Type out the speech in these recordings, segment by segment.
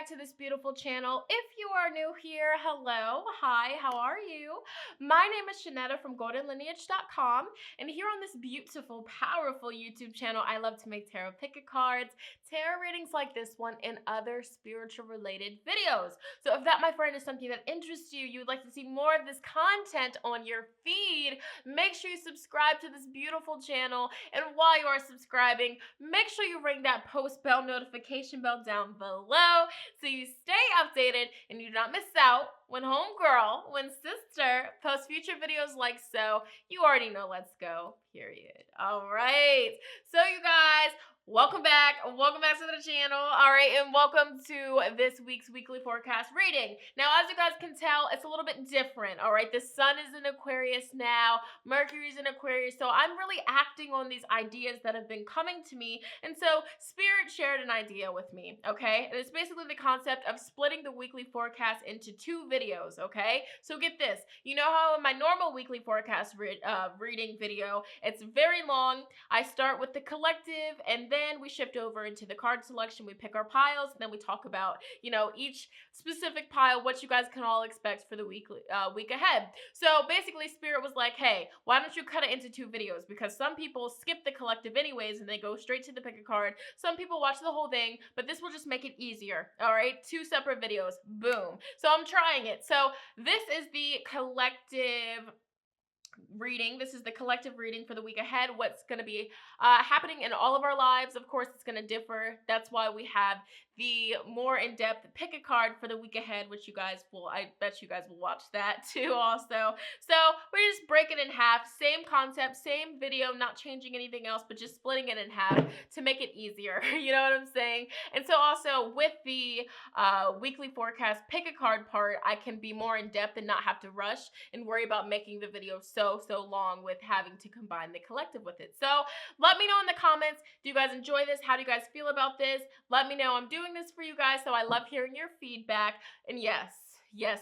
back to this beautiful channel. If you are new here, hello, hi, how are you? My name is Shonnetta from goldenlineage.com, and here on this beautiful, powerful YouTube channel, I love to make tarot pick-a cards, tarot readings like this one, and other spiritual related videos. So if that, my friend, is something that interests you, you would like to see more of this content on your feed, make sure you subscribe to this beautiful channel, and while you are subscribing, make sure you ring that post bell notification bell down below so you stay updated and you do not miss out when homegirl, when sister posts future videos like so. You already know, let's go, period. All right, so you guys, welcome back to the channel. All right, and welcome to this week's weekly forecast reading. Now, as you guys can tell, it's a little bit different. All right, the sun is in Aquarius now, Mercury's in Aquarius, so I'm really acting on these ideas that have been coming to me, and so Spirit shared an idea with me. Okay, and it's basically the concept of splitting the weekly forecast into two videos. Okay, so get this, you know how in my normal weekly forecast reading video, it's very long. I start with the collective, and then we shift over into the card selection. We pick our piles, and then we talk about, you know, each specific pile, what you guys can all expect for the week ahead. So basically, Spirit was like, hey, why don't you cut it into two videos? Because some people skip the collective anyways, and they go straight to the pick a card. Some people watch the whole thing, but this will just make it easier. All right, two separate videos, boom. So I'm trying it. So this is the collective reading. This is the collective reading for the week ahead, what's going to be happening in all of our lives. Of course, it's going to differ. That's why we have the more in-depth pick a card for the week ahead, which I bet you guys will watch that too also. So we just break it in half, same concept, same video, not changing anything else, but just splitting it in half to make it easier. You know what I'm saying? And so also with the weekly forecast pick a card part, I can be more in-depth and not have to rush and worry about making the video so long with having to combine the collective with it. So let me know in the comments, do you guys enjoy this? How do you guys feel about this? Let me know. I'm doing this for you guys, so I love hearing your feedback. And yes,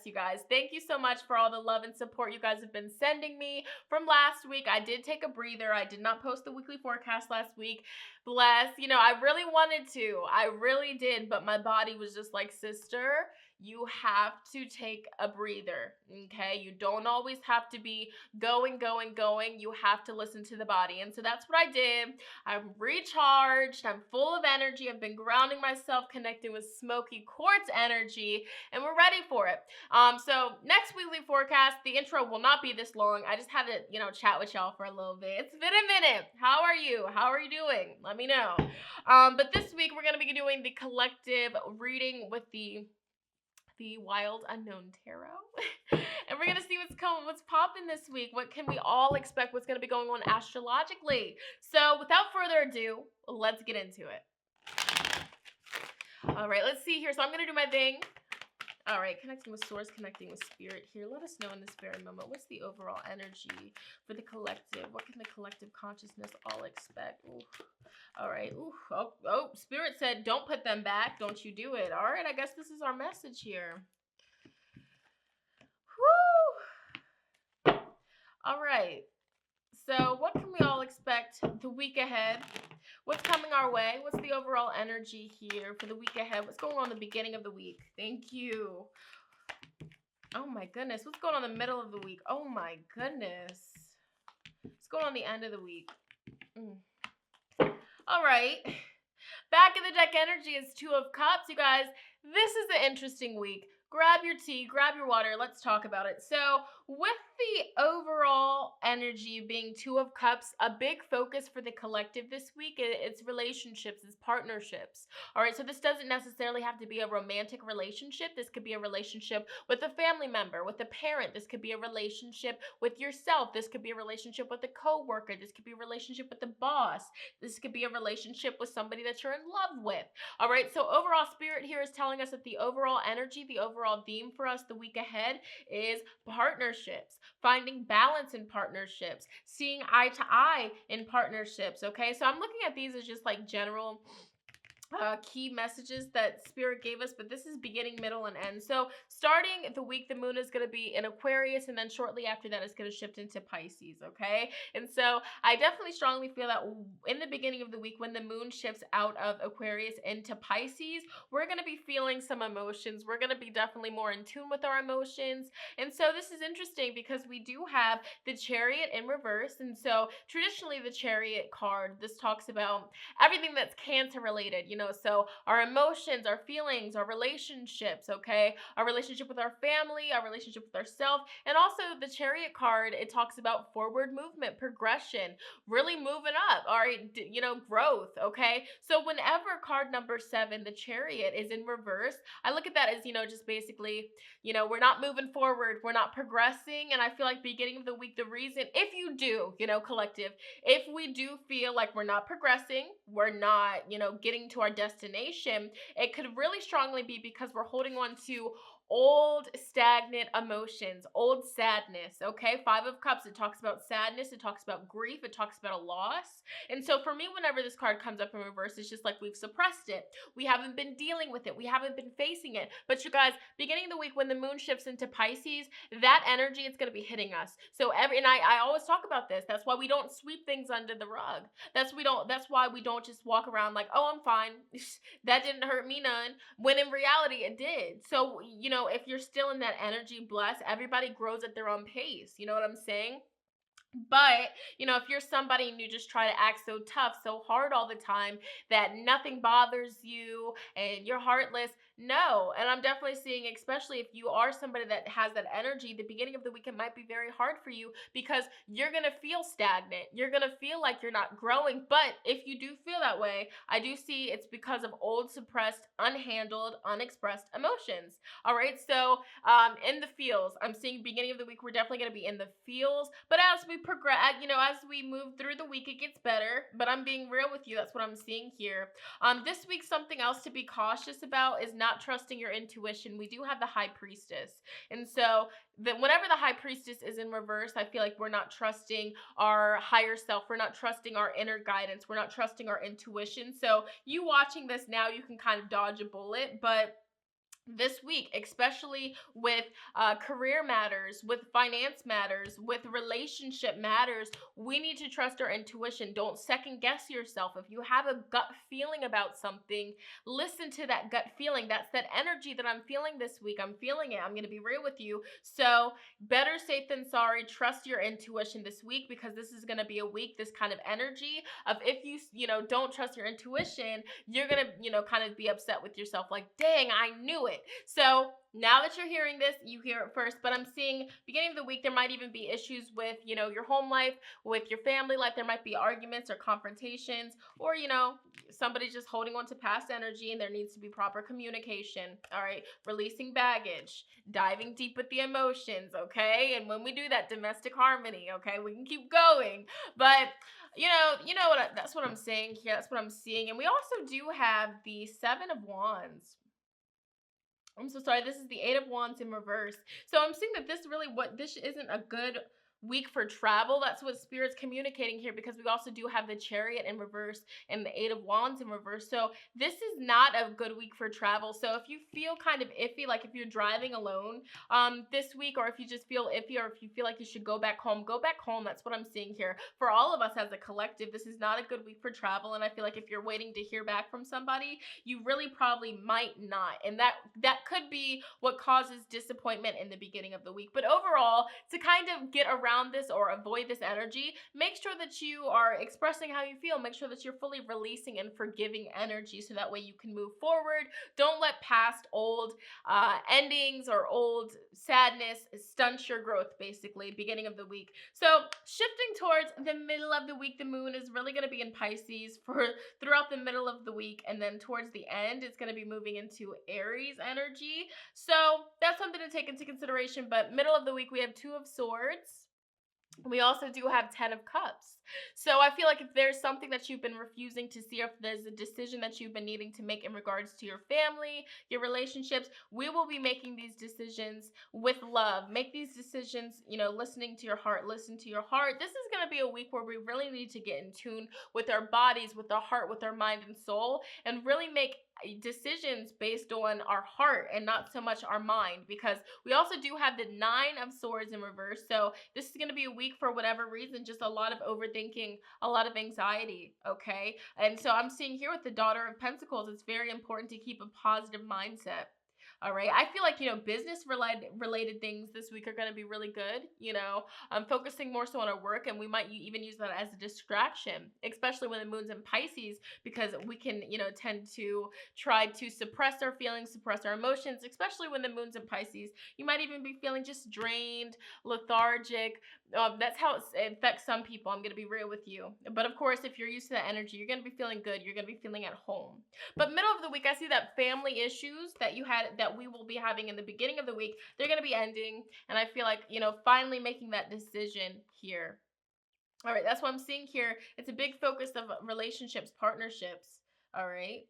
you guys, thank you so much for all the love and support you guys have been sending me from last week. I did take a breather. I did not post the weekly forecast last week. Bless, you know, I really wanted to. I really did, but my body was just like, sister, you have to take a breather, okay? You don't always have to be going. You have to listen to the body. And so that's what I did. I'm recharged. I'm full of energy. I've been grounding myself, connecting with smoky quartz energy, and we're ready for it. So next weekly forecast, the intro will not be this long. I just had to, you know, chat with y'all for a little bit. It's been a minute. How are you? How are you doing? Let me know. But this week we're going to be doing the collective reading with the Wild Unknown Tarot. And we're going to see what's popping this week. What can we all expect? What's going to be going on astrologically? So without further ado, let's get into it. All right, let's see here. So I'm going to do my thing. All right, connecting with source, connecting with spirit here. Let us know in this very moment, what's the overall energy for the collective? What can the collective consciousness all expect? Ooh. All right. Ooh. Oh, Spirit said, don't put them back. Don't you do it. All right, I guess this is our message here. Woo! All right. So what can we all expect the week ahead? What's coming our way? What's the overall energy here for the week ahead? What's going on the beginning of the week? Thank you. Oh my goodness. What's going on in the middle of the week? Oh my goodness. What's going on the end of the week? All right. Back in the deck energy is Two of Cups. You guys, this is an interesting week. Grab your tea, grab your water. Let's talk about it. So with the overall energy being Two of Cups, a big focus for the collective this week, it's relationships, it's partnerships. All right, so this doesn't necessarily have to be a romantic relationship. This could be a relationship with a family member, with a parent. This could be a relationship with yourself. This could be a relationship with a coworker. This could be a relationship with the boss. This could be a relationship with somebody that you're in love with. All right, so overall, Spirit here is telling us that the overall energy, the overall theme for us the week ahead is partnerships, finding balance in partnerships, seeing eye to eye in partnerships. Okay, so I'm looking at these as just like general key messages that spirit gave us, but this is beginning, middle, and end. So starting the week, the moon is going to be in Aquarius, and then shortly after that it's going to shift into Pisces. Okay, and so I definitely strongly feel that in the beginning of the week, when the moon shifts out of Aquarius into Pisces, we're going to be feeling some emotions. We're going to be definitely more in tune with our emotions. And so this is interesting because we do have the Chariot in reverse. And so traditionally the Chariot card, this talks about everything that's Cancer related, so our emotions, our feelings, our relationships, okay? Our relationship with our family, our relationship with ourselves, and also the Chariot card, it talks about forward movement, progression, really moving up, all right, growth, okay? So whenever card number 7, the Chariot, is in reverse, I look at that as, just basically, we're not moving forward, we're not progressing, and I feel like beginning of the week, the reason, if you do, collective, if we do feel like we're not progressing, we're not, getting to our destination, it could really strongly be because we're holding on to old stagnant emotions, old sadness, okay? 5 of Cups, it talks about sadness, it talks about grief, it talks about a loss. And so for me, whenever this card comes up in reverse, it's just like we've suppressed it. We haven't been dealing with it. We haven't been facing it. But you guys, beginning of the week, when the moon shifts into Pisces, that energy is going to be hitting us. So I always talk about this. That's why we don't sweep things under the rug. That's why we don't just walk around like, oh, I'm fine. That didn't hurt me none. When in reality it did. So, if you're still in that energy, bless, everybody grows at their own pace. You know what I'm saying? But, if you're somebody and you just try to act so tough, so hard all the time that nothing bothers you and you're heartless, no. And I'm definitely seeing, especially if you are somebody that has that energy, the beginning of the week, it might be very hard for you because you're going to feel stagnant. You're going to feel like you're not growing. But if you do feel that way, I do see it's because of old, suppressed, unhandled, unexpressed emotions. All right. So, in the feels, I'm seeing beginning of the week, we're definitely going to be in the feels. But as we progress, as we move through the week, it gets better. But I'm being real with you. That's what I'm seeing here. This week, something else to be cautious about is not trusting your intuition. We do have the High Priestess. And so whenever the High Priestess is in reverse, I feel like we're not trusting our higher self. We're not trusting our inner guidance. We're not trusting our intuition. So you watching this now, you can kind of dodge a bullet. But this week, especially with career matters, with finance matters, with relationship matters, we need to trust our intuition. Don't second guess yourself. If you have a gut feeling about something, listen to that gut feeling. That's that energy that I'm feeling this week. I'm feeling it. I'm going to be real with you. So better safe than sorry. Trust your intuition this week, because this is going to be a week, this kind of energy of, if you don't trust your intuition, you're going to, kind of be upset with yourself like, dang, I knew it. So now that you're hearing this, you hear it first, but I'm seeing beginning of the week, there might even be issues with, your home life, with your family life. There might be arguments or confrontations, or, somebody's just holding on to past energy, and there needs to be proper communication. All right. Releasing baggage, diving deep with the emotions. Okay. And when we do that, domestic harmony. Okay. We can keep going, but that's what I'm saying here. That's what I'm seeing. And we also do have the 7 of Wands. I'm so sorry. This is the 8 of Wands in reverse. So I'm seeing that this isn't a good week for travel. That's what Spirit's communicating here, because we also do have the Chariot in reverse and the 8 of Wands in reverse. So this is not a good week for travel. So if you feel kind of iffy, like if you're driving alone this week, or if you just feel iffy, or if you feel like you should go back home, go back home. That's what I'm seeing here. For all of us as a collective, this is not a good week for travel. And I feel like if you're waiting to hear back from somebody, you really probably might not. And that could be what causes disappointment in the beginning of the week. But overall, to kind of get around this or avoid this energy, make sure that you are expressing how you feel. Make sure that you're fully releasing and forgiving energy, so that way you can move forward. Don't let past old endings or old sadness stunt your growth, basically, beginning of the week. So shifting towards the middle of the week, the moon is really going to be in Pisces throughout the middle of the week, and then towards the end, it's going to be moving into Aries energy. So that's something to take into consideration. But middle of the week, we have 2 of Swords, We also do have 10 of cups. So I feel like if there's something that you've been refusing to see, or if there's a decision that you've been needing to make in regards to your family, your relationships, we will be making these decisions with love. Make these decisions, listening to your heart. Listen to your heart. This is going to be a week where we really need to get in tune with our bodies, with our heart, with our mind and soul, and really make decisions based on our heart and not so much our mind, because we also do have the 9 of Swords in reverse. So this is going to be a week, for whatever reason, just a lot of overthinking, a lot of anxiety, okay? And so I'm seeing here with the Daughter of Pentacles, it's very important to keep a positive mindset. All right. I feel like, business related things this week are going to be really good. I'm focusing more so on our work, and we might even use that as a distraction, especially when the moon's in Pisces, because we can, tend to try to suppress our feelings, suppress our emotions, especially when the moon's in Pisces. You might even be feeling just drained, lethargic. That's how it affects some people. I'm going to be real with you. But of course, if you're used to that energy, you're going to be feeling good. You're going to be feeling at home. But middle of the week, I see that family issues that you had, that we will be having in the beginning of the week, they're going to be ending. And I feel like, finally making that decision here. All right, that's what I'm seeing here. It's a big focus of relationships, partnerships. All right.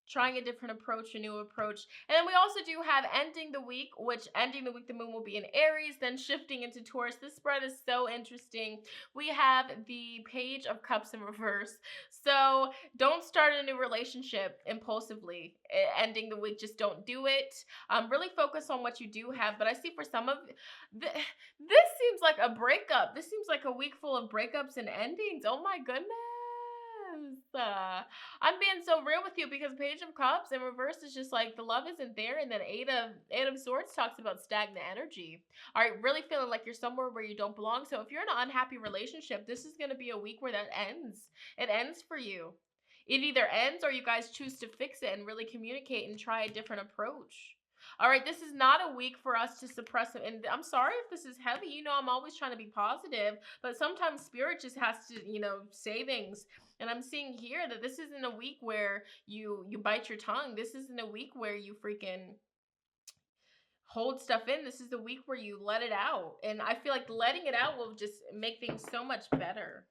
Trying a different approach, a new approach. And then we also do have ending the week, which ending the week, the moon will be in Aries, then shifting into Taurus. This spread is so interesting. We have the Page of Cups in reverse. So don't start a new relationship impulsively. Ending the week, just don't do it. Really focus on what you do have. But I see for some of this seems like a breakup. This seems like a week full of breakups and endings. Oh my goodness. I'm being so real with you, because Page of Cups in reverse is just like the love isn't there, and then Eight of Swords talks about stagnant energy. All right, really feeling like you're somewhere where you don't belong. So if you're in an unhappy relationship, this is going to be a week where that ends. It ends for you. It either ends, or you guys choose to fix it and really communicate and try a different approach. All right, this is not a week for us to suppress it. And I'm sorry if this is heavy. I'm always trying to be positive, but sometimes spirit just has to, say things. And I'm seeing here that this isn't a week where you bite your tongue. This isn't a week where you freaking hold stuff in. This is the week where you let it out. And I feel like letting it out will just make things so much better.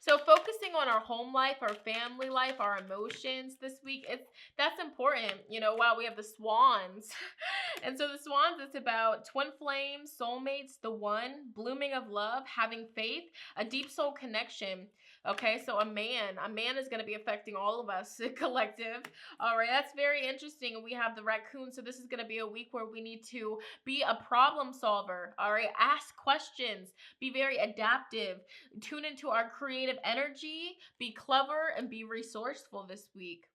So focusing on our home life, our family life, our emotions this week, that's important. Wow, we have the Swans. And so the Swans, it's about twin flames, soulmates, the one, blooming of love, having faith, a deep soul connection. Okay, so a man is going to be affecting all of us, collective. All right, that's very interesting. And we have the raccoon. So this is going to be a week where we need to be a problem solver. All right, ask questions, be very adaptive, tune into our creative energy, be clever, and be resourceful this week.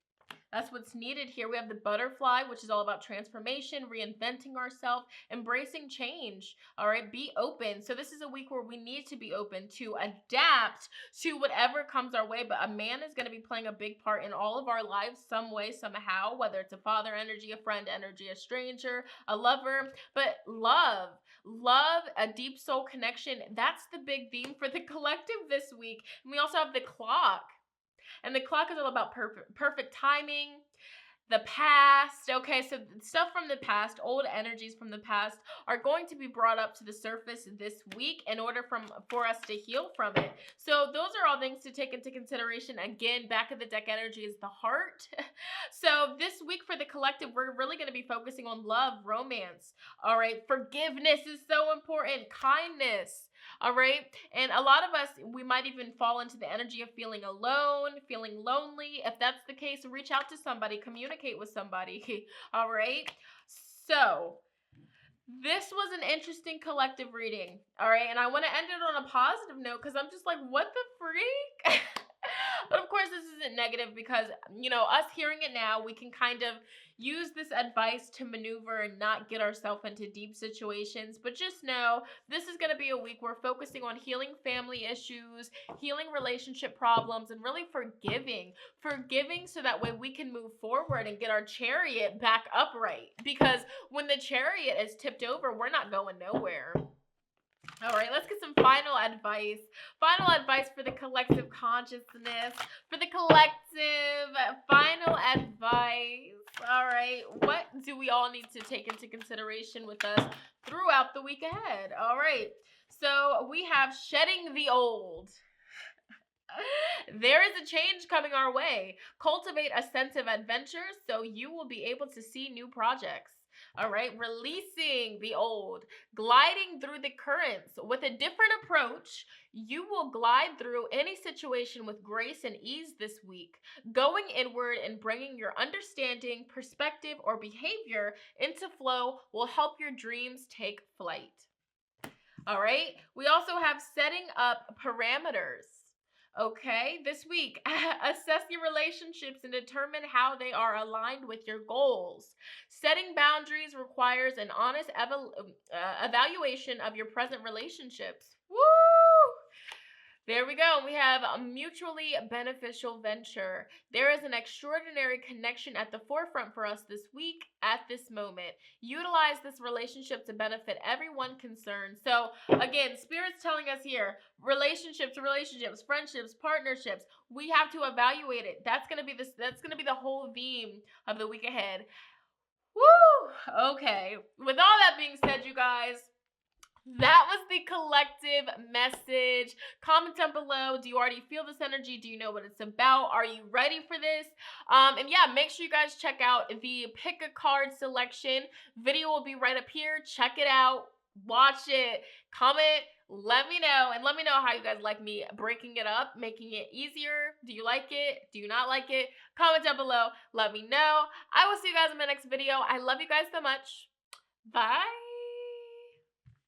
That's what's needed here. We have the Butterfly, which is all about transformation, reinventing ourselves, embracing change. All right, be open. So this is a week where we need to be open to adapt to whatever comes our way. But a man is going to be playing a big part in all of our lives, some way, somehow, whether it's a father energy, a friend energy, a stranger, a lover. But love, a deep soul connection, that's the big theme for the collective this week. And we also have the Clock. And the Clock is all about perfect timing, the past. Okay, so stuff from the past, old energies from the past are going to be brought up to the surface this week in order for us to heal from it. So those are all things to take into consideration. Again, back of the deck energy is the heart. So this week for the collective, we're really going to be focusing on love, romance. All right, forgiveness is so important, kindness. All right. And a lot of us, we might even fall into the energy of feeling alone, feeling lonely. If that's the case, reach out to somebody, communicate with somebody. All right. So this was an interesting collective reading. All right. And I want to end it on a positive note, because I'm just like, what the freak? But of course, this isn't negative, because, us hearing it now, we can kind of use this advice to maneuver and not get ourselves into deep situations. But just know, this is going to be a week we're focusing on healing family issues, healing relationship problems, and really forgiving so that way we can move forward and get our chariot back upright. Because when the chariot is tipped over, we're not going nowhere. All right, let's get some final advice. Final advice for the collective consciousness. For the collective, final advice. All right. What do we all need to take into consideration with us throughout the week ahead? All right. So we have shedding the old. There is a change coming our way. Cultivate a sense of adventure so you will be able to see new projects. All right, releasing the old, gliding through the currents with a different approach. You will glide through any situation with grace and ease this week. Going inward and bringing your understanding, perspective, or behavior into flow will help your dreams take flight. All right, we also have setting up parameters. Okay, this week, assess your relationships and determine how they are aligned with your goals. Setting boundaries requires an honest evaluation of your present relationships. Woo! There we go. We have a mutually beneficial venture. There is an extraordinary connection at the forefront for us this week at this moment. Utilize this relationship to benefit everyone concerned. So again, Spirit's telling us here, relationships, friendships, partnerships, we have to evaluate it. That's going to be the whole theme of the week ahead. Woo! Okay. With all that being said, you guys, that was the collective message. Comment down below. Do you already feel this energy? Do you know what it's about? Are you ready for this? And yeah, make sure you guys check out the pick a card selection. Video will be right up here. Check it out. Watch it. Comment. Let me know. And let me know how you guys like me breaking it up, making it easier. Do you like it? Do you not like it? Comment down below. Let me know. I will see you guys in my next video. I love you guys so much. Bye.